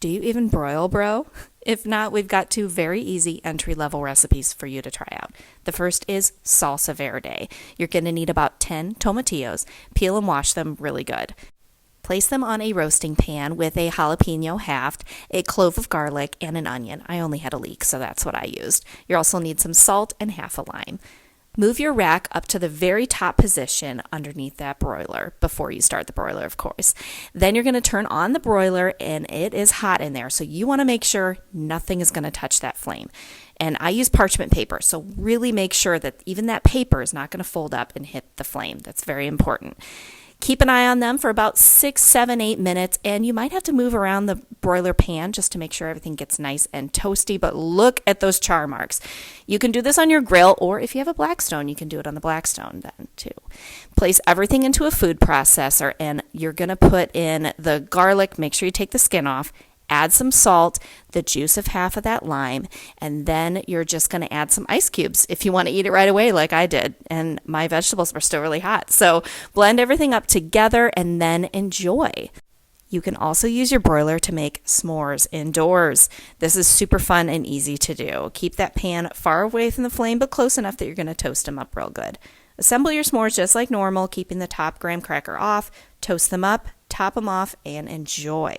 Do you even broil, bro? If not, we've got two very easy entry-level recipes for you to try out. The first is salsa verde. You're going to need about 10 tomatillos. Peel and wash them really good. Place them on a roasting pan with a jalapeno halved, a clove of garlic, and an onion. I only had a leek, so that's what I used. You also need some salt and half a lime. Move your rack up to the very top position underneath that broiler before you start the broiler, of course. Then you're going to turn on the broiler, and it is hot in there, so you want to make sure nothing is going to touch that flame. And I use parchment paper, so really make sure that even that paper is not going to fold up and hit the flame. That's very important. Keep an eye on them for about 6, 7, 8 minutes, and you might have to move around the broiler pan just to make sure everything gets nice and toasty, but look at those char marks. You can do this on your grill, or if you have a Blackstone, you can do it on the Blackstone then too. Place everything into a food processor, and you're going to put in the garlic. Make sure you take the skin off. Add some salt, the juice of half of that lime, and then you're just going to add some ice cubes if you want to eat it right away like I did. And my vegetables were still really hot. So blend everything up together and then enjoy. You can also use your broiler to make s'mores indoors. This is super fun and easy to do. Keep that pan far away from the flame, but close enough that you're going to toast them up real good. Assemble your s'mores just like normal, keeping the top graham cracker off. Toast them up, top them off, and enjoy.